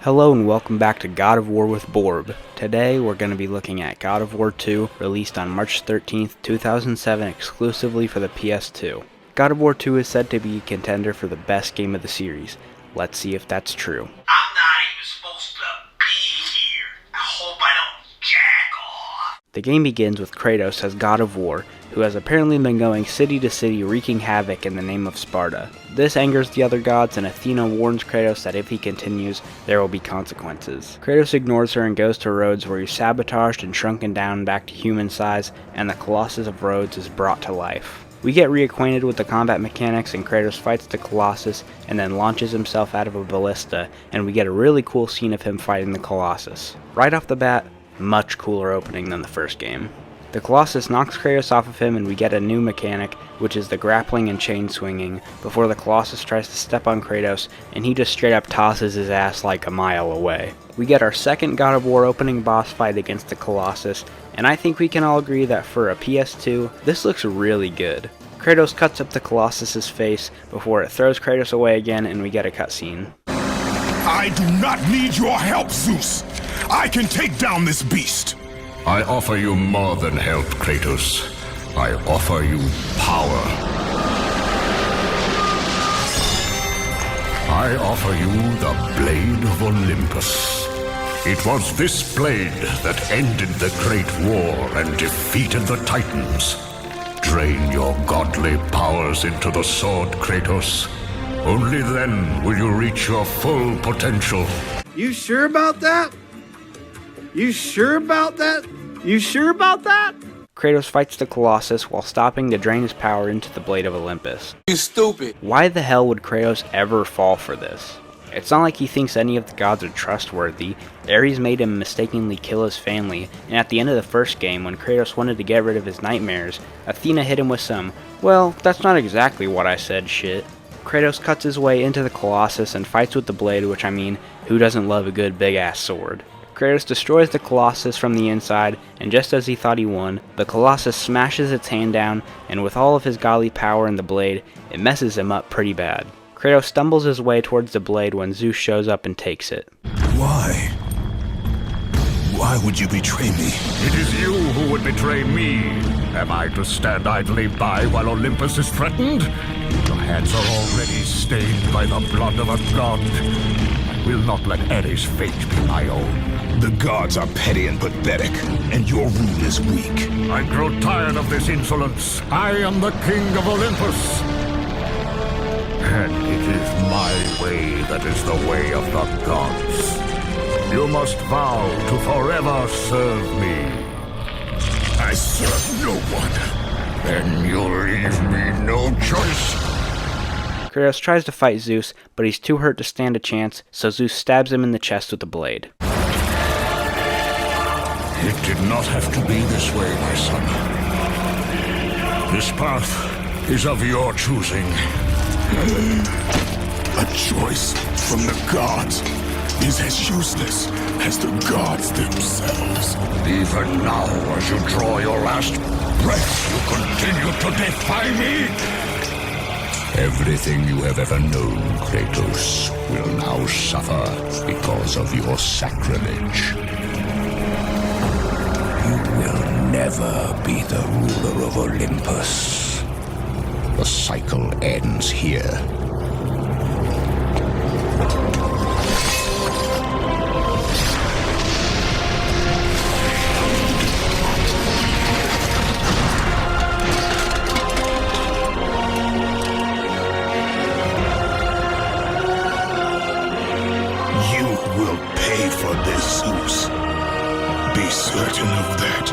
Hello and welcome back to God of War with Borb. Today we're going to be looking at God of War 2, released on March 13th, 2007 exclusively for the PS2. God of War 2 is said to be a contender for the best game of the series. Let's see if that's true. I'm not even supposed to be here. I hope I don't jack off. The game begins with Kratos as God of War, who has apparently been going city to city wreaking havoc in the name of Sparta. This angers the other gods, and Athena warns Kratos that if he continues, there will be consequences. Kratos ignores her and goes to Rhodes, where he's sabotaged and shrunken down back to human size, and the Colossus of Rhodes is brought to life. We get reacquainted with the combat mechanics, and Kratos fights the Colossus and then launches himself out of a ballista, and we get a really cool scene of him fighting the Colossus. Right off the bat, much cooler opening than the first game. The Colossus knocks Kratos off of him, and we get a new mechanic, which is the grappling and chain swinging, before the Colossus tries to step on Kratos, and he just straight up tosses his ass like a mile away. We get our second God of War opening boss fight against the Colossus, and I think we can all agree that for a PS2, this looks really good. Kratos cuts up the Colossus's face before it throws Kratos away again, and we get a cutscene. I do not need your help, Zeus. I can take down this beast. I offer you more than help, Kratos. I offer you power. I offer you the Blade of Olympus. It was this blade that ended the Great War and defeated the Titans. Drain your godly powers into the sword, Kratos. Only then will you reach your full potential. You sure about that? You sure about that? You sure about that? Kratos fights the Colossus while stopping to drain his power into the Blade of Olympus. You stupid. Why the hell would Kratos ever fall for this? It's not like he thinks any of the gods are trustworthy. Ares made him mistakenly kill his family, and at the end of the first game, when Kratos wanted to get rid of his nightmares, Athena hit him with some, well, that's not exactly what I said shit. Kratos cuts his way into the Colossus and fights with the blade, which I mean, who doesn't love a good big-ass sword? Kratos destroys the Colossus from the inside, and just as he thought he won, the Colossus smashes its hand down, and with all of his godly power in the blade, it messes him up pretty bad. Kratos stumbles his way towards the blade when Zeus shows up and takes it. Why? Why would you betray me? It is you who would betray me. Am I to stand idly by while Olympus is threatened? Your hands are already stained by the blood of a god. I will not let Ares' fate be my own. The gods are petty and pathetic, and your rule is weak. I grow tired of this insolence. I am the king of Olympus. And it is my way that is the way of the gods. You must vow to forever serve me. I serve no one. Then you leave me no choice. Kratos tries to fight Zeus, but he's too hurt to stand a chance, so Zeus stabs him in the chest with the blade. It did not have to be this way, my son. This path is of your choosing. A choice from the gods is as useless as the gods themselves. Even now, as you draw your last breath, you continue to defy me. Everything you have ever known, Kratos, will now suffer because of your sacrilege. You will never be the ruler of Olympus. The cycle ends here. You will pay for this, Zeus. Be certain of that.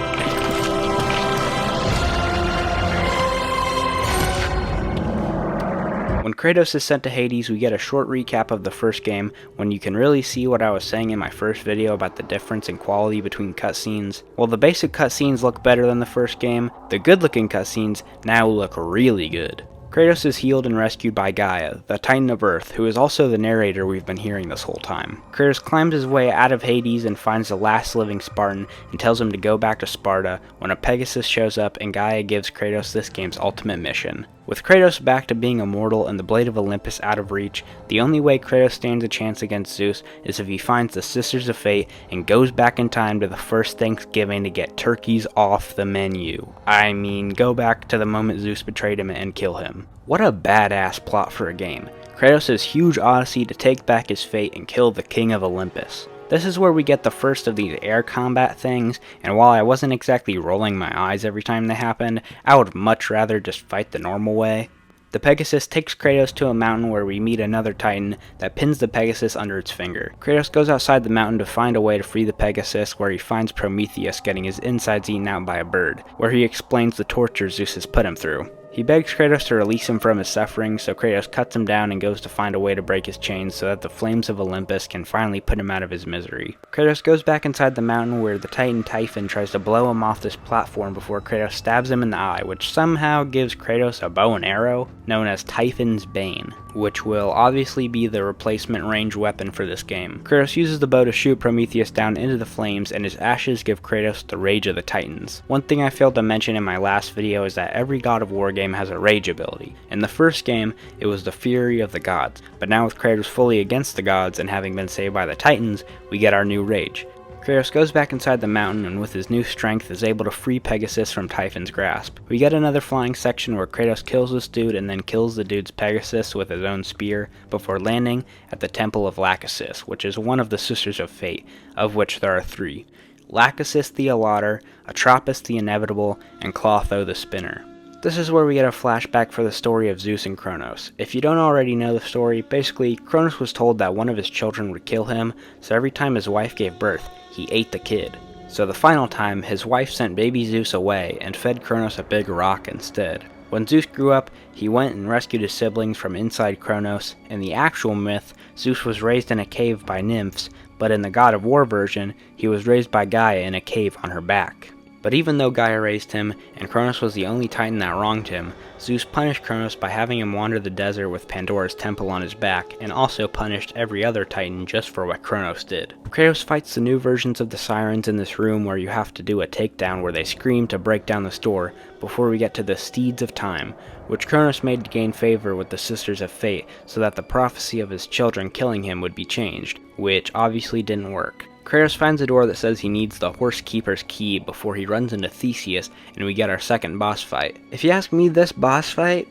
When Kratos is sent to Hades, we get a short recap of the first game, when you can really see what I was saying in my first video about the difference in quality between cutscenes. While the basic cutscenes look better than the first game, the good-looking cutscenes now look really good. Kratos is healed and rescued by Gaia, the Titan of Earth, who is also the narrator we've been hearing this whole time. Kratos climbs his way out of Hades and finds the last living Spartan and tells him to go back to Sparta when a Pegasus shows up and Gaia gives Kratos this game's ultimate mission. With Kratos back to being immortal and the Blade of Olympus out of reach, the only way Kratos stands a chance against Zeus is if he finds the Sisters of Fate and goes back in time to the first Thanksgiving to get turkeys off the menu. I mean, go back to the moment Zeus betrayed him and kill him. What a badass plot for a game. Kratos' huge odyssey to take back his fate and kill the King of Olympus. This is where we get the first of these air combat things, and while I wasn't exactly rolling my eyes every time they happened, I would much rather just fight the normal way. The Pegasus takes Kratos to a mountain where we meet another Titan that pins the Pegasus under its finger. Kratos goes outside the mountain to find a way to free the Pegasus, where he finds Prometheus getting his insides eaten out by a bird, where he explains the torture Zeus has put him through. He begs Kratos to release him from his suffering, so Kratos cuts him down and goes to find a way to break his chains so that the flames of Olympus can finally put him out of his misery. Kratos goes back inside the mountain where the Titan Typhon tries to blow him off this platform before Kratos stabs him in the eye, which somehow gives Kratos a bow and arrow known as Typhon's Bane, which will obviously be the replacement range weapon for this game. Kratos uses the bow to shoot Prometheus down into the flames, and his ashes give Kratos the Rage of the Titans. One thing I failed to mention in my last video is that every God of War game has a rage ability. In the first game, it was the Fury of the Gods, but now with Kratos fully against the gods and having been saved by the Titans, we get our new rage. Kratos goes back inside the mountain and with his new strength is able to free Pegasus from Typhon's grasp. We get another flying section where Kratos kills this dude and then kills the dude's Pegasus with his own spear before landing at the Temple of Lachesis, which is one of the Sisters of Fate, of which there are 3. Lachesis the Allottor, Atropos the Inevitable, and Clotho the Spinner. This is where we get a flashback for the story of Zeus and Kronos. If you don't already know the story, basically, Kronos was told that one of his children would kill him, so every time his wife gave birth, he ate the kid. So the final time, his wife sent baby Zeus away and fed Kronos a big rock instead. When Zeus grew up, he went and rescued his siblings from inside Kronos. In the actual myth, Zeus was raised in a cave by nymphs, but in the God of War version, he was raised by Gaia in a cave on her back. But even though Gaia raised him, and Kronos was the only Titan that wronged him, Zeus punished Kronos by having him wander the desert with Pandora's temple on his back, and also punished every other Titan just for what Kronos did. Kratos fights the new versions of the Sirens in this room where you have to do a takedown where they scream to break down the store, before we get to the Steeds of Time, which Kronos made to gain favor with the Sisters of Fate so that the prophecy of his children killing him would be changed, which obviously didn't work. Kratos finds a door that says he needs the Horse Keeper's key before he runs into Theseus, and we get our second boss fight. If you ask me, this boss fight,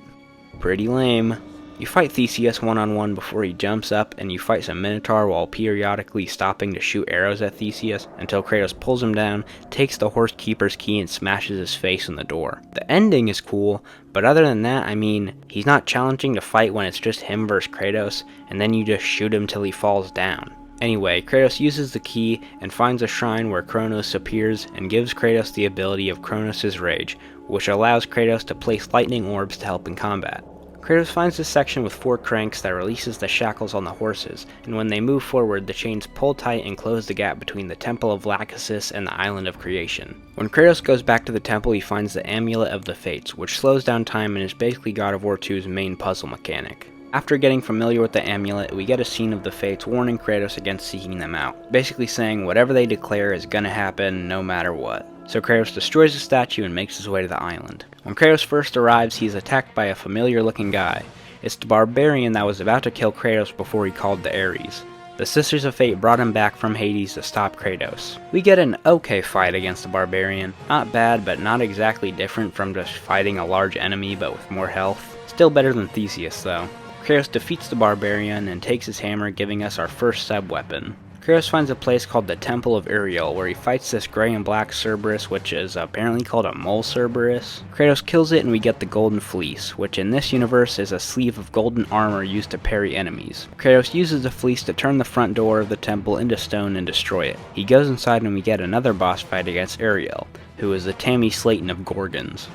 pretty lame. You fight Theseus one-on-one before he jumps up, and you fight some Minotaur while periodically stopping to shoot arrows at Theseus until Kratos pulls him down, takes the Horse Keeper's key, and smashes his face in the door. The ending is cool, but other than that, I mean, he's not challenging to fight when it's just him versus Kratos, and then you just shoot him till he falls down. Anyway, Kratos uses the key and finds a shrine where Kronos appears and gives Kratos the ability of Kronos' Rage, which allows Kratos to place lightning orbs to help in combat. Kratos finds this section with 4 cranks that releases the shackles on the horses, and when they move forward, the chains pull tight and close the gap between the Temple of Lachesis and the Island of Creation. When Kratos goes back to the temple, he finds the Amulet of the Fates, which slows down time and is basically God of War 2's main puzzle mechanic. After getting familiar with the amulet, we get a scene of the Fates warning Kratos against seeking them out, basically saying whatever they declare is gonna happen no matter what. So Kratos destroys the statue and makes his way to the island. When Kratos first arrives, he is attacked by a familiar looking guy. It's the barbarian that was about to kill Kratos before he called the Ares. The Sisters of Fate brought him back from Hades to stop Kratos. We get an okay fight against the barbarian. Not bad, but not exactly different from just fighting a large enemy but with more health. Still better than Theseus though. Kratos defeats the barbarian and takes his hammer, giving us our first sub-weapon. Kratos finds a place called the Temple of Uriel, where he fights this gray and black Cerberus, which is apparently called a mole Cerberus. Kratos kills it and we get the Golden Fleece, which in this universe is a sleeve of golden armor used to parry enemies. Kratos uses the fleece to turn the front door of the temple into stone and destroy it. He goes inside and we get another boss fight against Uriel, who is the Tammy Slayton of Gorgons.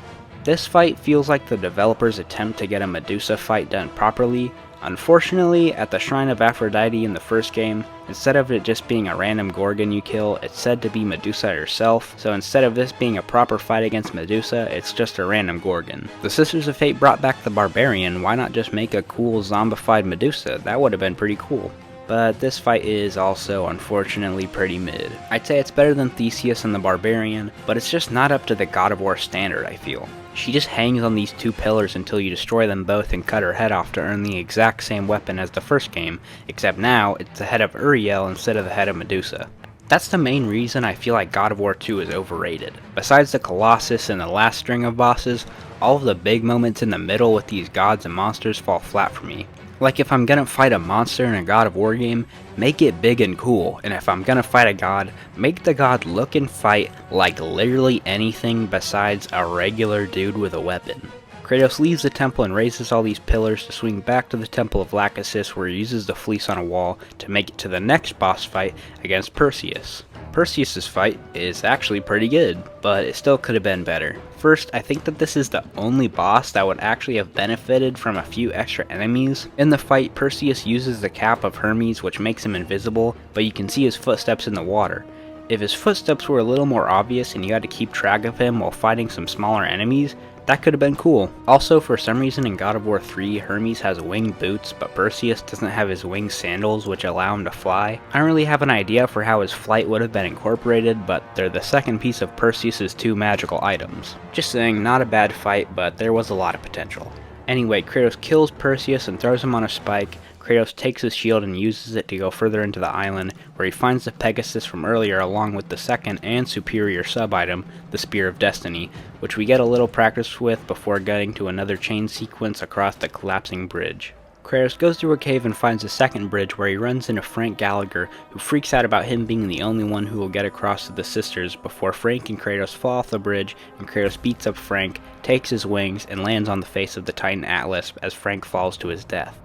This fight feels like the developers' attempt to get a Medusa fight done properly. Unfortunately, at the Shrine of Aphrodite in the first game, instead of it just being a random Gorgon you kill, it's said to be Medusa herself, so instead of this being a proper fight against Medusa, it's just a random Gorgon. The Sisters of Fate brought back the Barbarian, why not just make a cool zombified Medusa? That would have been pretty cool. but this fight is also unfortunately pretty mid. I'd say it's better than Theseus and the Barbarian, but it's just not up to the God of War standard, I feel. She just hangs on these two pillars until you destroy them both and cut her head off to earn the exact same weapon as the first game, except now it's the head of Uriel instead of the head of Medusa. That's the main reason I feel like God of War 2 is overrated. Besides the Colossus and the last string of bosses, all of the big moments in the middle with these gods and monsters fall flat for me. Like if I'm gonna fight a monster in a God of War game, make it big and cool, and if I'm gonna fight a god, make the god look and fight like literally anything besides a regular dude with a weapon. Kratos leaves the temple and raises all these pillars to swing back to the Temple of Lachesis, where he uses the fleece on a wall to make it to the next boss fight against Perseus. Perseus' fight is actually pretty good, but it still could have been better. First, I think that this is the only boss that would actually have benefited from a few extra enemies. In the fight, Perseus uses the cap of Hermes, which makes him invisible, but you can see his footsteps in the water. If his footsteps were a little more obvious and you had to keep track of him while fighting some smaller enemies, that could have been cool. Also, for some reason in God of War 3, Hermes has winged boots, but Perseus doesn't have his winged sandals, which allow him to fly. I don't really have an idea for how his flight would have been incorporated, but they're the second piece of Perseus' two magical items. Just saying, not a bad fight, but there was a lot of potential. Anyway, Kratos kills Perseus and throws him on a spike. Kratos takes his shield and uses it to go further into the island, where he finds the Pegasus from earlier along with the second and superior sub-item, the Spear of Destiny, which we get a little practice with before getting to another chain sequence across the collapsing bridge. Kratos goes through a cave and finds a second bridge where he runs into Frank Gallagher, who freaks out about him being the only one who will get across to the sisters before Frank and Kratos fall off the bridge, and Kratos beats up Frank, takes his wings, and lands on the face of the Titan Atlas as Frank falls to his death.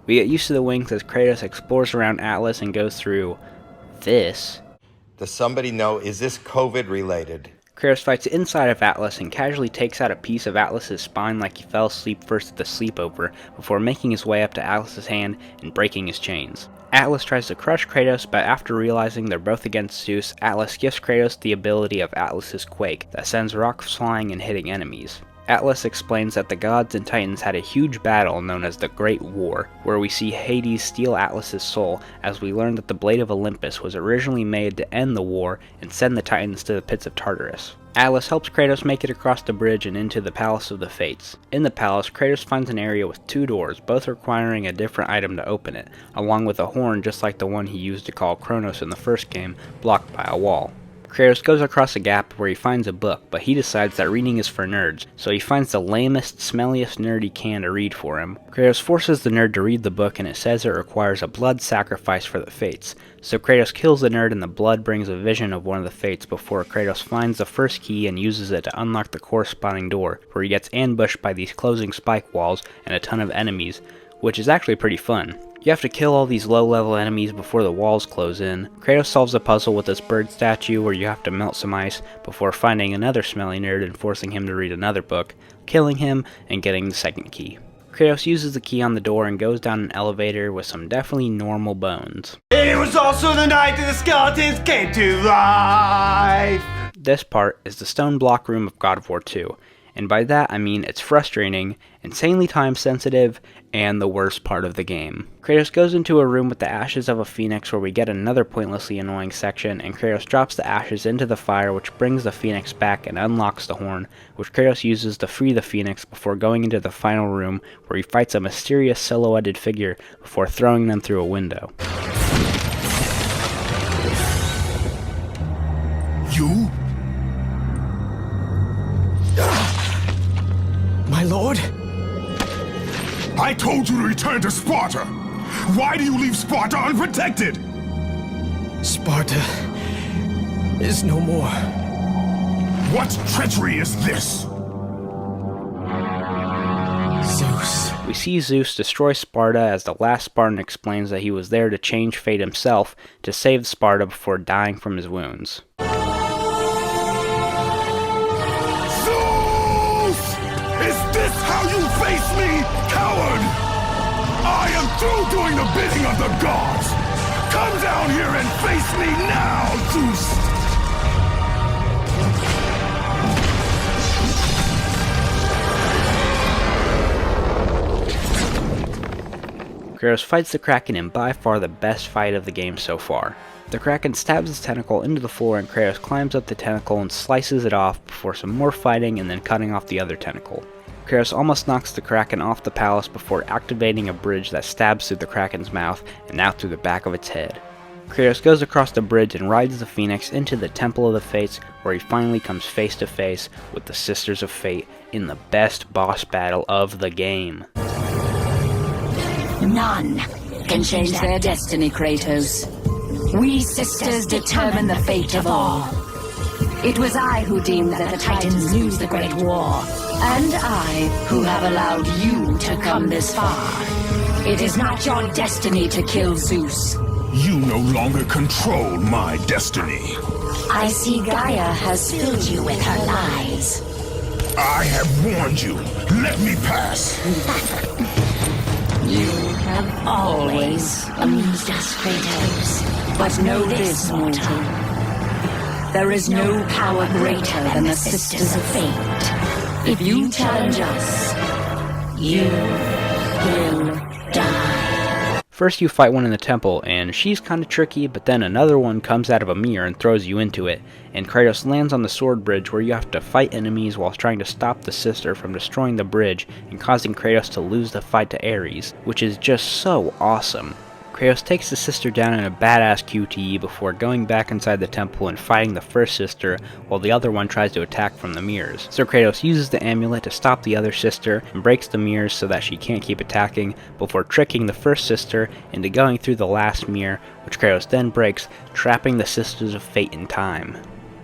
We get used to the wings as Kratos explores around Atlas and goes through this. Does somebody know, is this COVID related? Kratos fights inside of Atlas and casually takes out a piece of Atlas's spine like he fell asleep first at the sleepover before making his way up to Atlas's hand and breaking his chains. Atlas tries to crush Kratos, but after realizing they're both against Zeus, Atlas gives Kratos the ability of Atlas's Quake that sends rocks flying and hitting enemies. Atlas explains that the gods and titans had a huge battle known as the Great War, where we see Hades steal Atlas's soul as we learn that the Blade of Olympus was originally made to end the war and send the titans to the pits of Tartarus. Atlas helps Kratos make it across the bridge and into the Palace of the Fates. In the palace, Kratos finds an area with two doors, both requiring a different item to open it, along with a horn just like the one he used to call Kronos in the first game, blocked by a wall. Kratos goes across a gap where he finds a book, but he decides that reading is for nerds, so he finds the lamest, smelliest nerd he can to read for him. Kratos forces the nerd to read the book, and it says it requires a blood sacrifice for the Fates, so Kratos kills the nerd and the blood brings a vision of one of the Fates before Kratos finds the first key and uses it to unlock the corresponding door, where he gets ambushed by these closing spike walls and a ton of enemies, which is actually pretty fun. You have to kill all these low-level enemies before the walls close in. Kratos solves a puzzle with this bird statue where you have to melt some ice before finding another smelly nerd and forcing him to read another book, killing him, and getting the second key. Kratos uses the key on the door and goes down an elevator with some definitely normal bones. It was also the night that the skeletons came to life. This part is the stone block room of God of War 2, and by that I mean it's frustrating, insanely time-sensitive, and the worst part of the game. Kratos goes into a room with the ashes of a phoenix where we get another pointlessly annoying section, and Kratos drops the ashes into the fire, which brings the phoenix back and unlocks the horn, which Kratos uses to free the phoenix before going into the final room where he fights a mysterious silhouetted figure before throwing them through a window. You? My lord? I told you to return to Sparta! Why do you leave Sparta unprotected? Sparta is no more. What treachery is this? Zeus. We see Zeus destroy Sparta as the last Spartan explains that he was there to change fate himself to save Sparta before dying from his wounds. Is this how you face me, coward? I am through doing the bidding of the gods! Come down here and face me now, Zeus! Kratos fights the Kraken in by far the best fight of the game so far. The Kraken stabs its tentacle into the floor and Kratos climbs up the tentacle and slices it off before some more fighting and then cutting off the other tentacle. Kratos almost knocks the Kraken off the palace before activating a bridge that stabs through the Kraken's mouth and out through the back of its head. Kratos goes across the bridge and rides the Phoenix into the Temple of the Fates, where he finally comes face to face with the Sisters of Fate in the best boss battle of the game. None can change their destiny, Kratos. We sisters determine the fate of all. It was I who deemed that the Titans lose the Great War, and I who have allowed you to come this far. It is not your destiny to kill Zeus. You no longer control my destiny. I see Gaia has filled you with her lies. I have warned you. Let me pass. You have always amused us, Kratos. But know this, mortal. There is no power greater than the Sisters of Fate. If you challenge us, you will die. First you fight one in the temple, and she's kinda tricky, but then another one comes out of a mirror and throws you into it, and Kratos lands on the sword bridge where you have to fight enemies while trying to stop the sister from destroying the bridge and causing Kratos to lose the fight to Ares, which is just so awesome. Kratos takes the sister down in a badass QTE before going back inside the temple and fighting the first sister while the other one tries to attack from the mirrors. So Kratos uses the amulet to stop the other sister and breaks the mirrors so that she can't keep attacking before tricking the first sister into going through the last mirror, which Kratos then breaks, trapping the Sisters of Fate in time.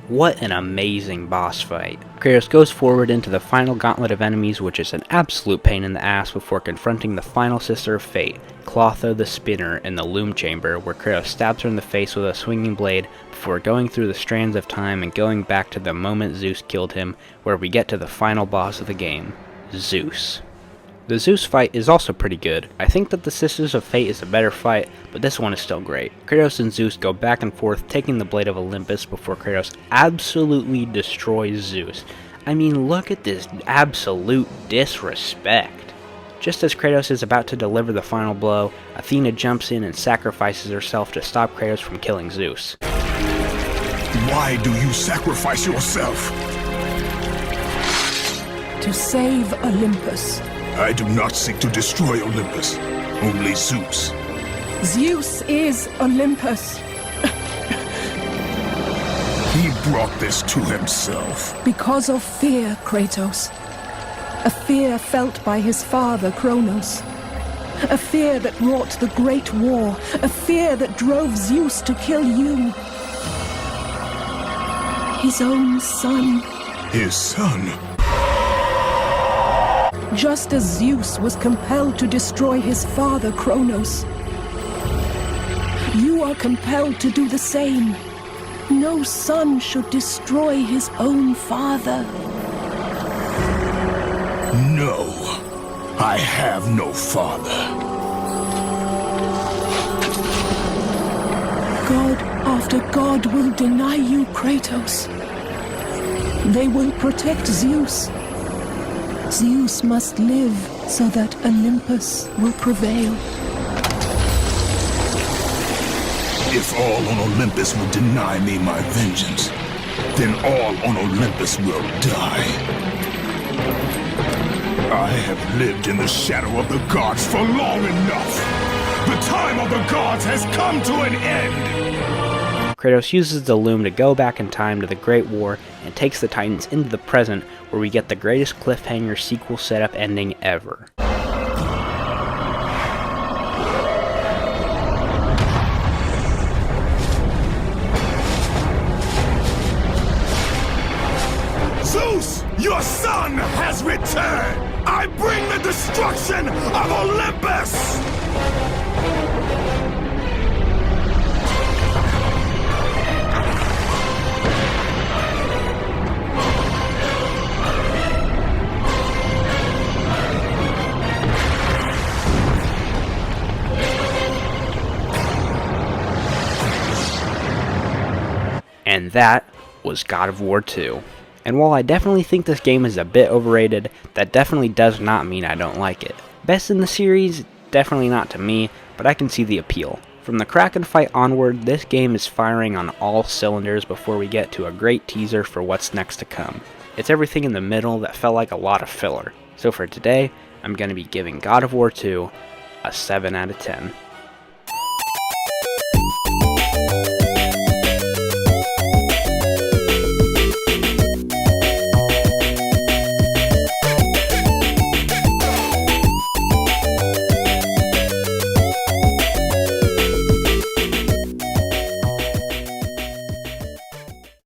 What an amazing boss fight. Kratos goes forward into the final gauntlet of enemies, which is an absolute pain in the ass, before confronting the final Sister of Fate, Clotho the Spinner, in the Loom Chamber, where Kratos stabs her in the face with a swinging blade before going through the strands of time and going back to the moment Zeus killed him, where we get to the final boss of the game, Zeus. The Zeus fight is also pretty good. I think that the Sisters of Fate is a better fight, but this one is still great. Kratos and Zeus go back and forth taking the Blade of Olympus before Kratos absolutely destroys Zeus. I mean, look at this absolute disrespect. Just as Kratos is about to deliver the final blow, Athena jumps in and sacrifices herself to stop Kratos from killing Zeus. Why do you sacrifice yourself? To save Olympus. I do not seek to destroy Olympus, only Zeus. Zeus is Olympus. He brought this to himself. Because of fear, Kratos. A fear felt by his father, Kronos. A fear that wrought the Great War. A fear that drove Zeus to kill you. His own son. His son? Just as Zeus was compelled to destroy his father, Kronos. You are compelled to do the same. No son should destroy his own father. No, I have no father. God after God will deny you, Kratos. They will protect Zeus. Zeus must live so that Olympus will prevail. If all on Olympus will deny me my vengeance, then all on Olympus will die. I have lived in the shadow of the gods for long enough. The time of the gods has come to an end. Kratos uses the loom to go back in time to the Great War and takes the Titans into the present, where we get the greatest cliffhanger sequel setup ending ever. Zeus, your son has returned! I bring the destruction of Olympus! And that was God of War 2. And while I definitely think this game is a bit overrated, that definitely does not mean I don't like it. Best in the series? Definitely not to me, but I can see the appeal. From the Kraken fight onward, this game is firing on all cylinders before we get to a great teaser for what's next to come. It's everything in the middle that felt like a lot of filler. So for today, I'm going to be giving God of War 2 a 7 out of 10.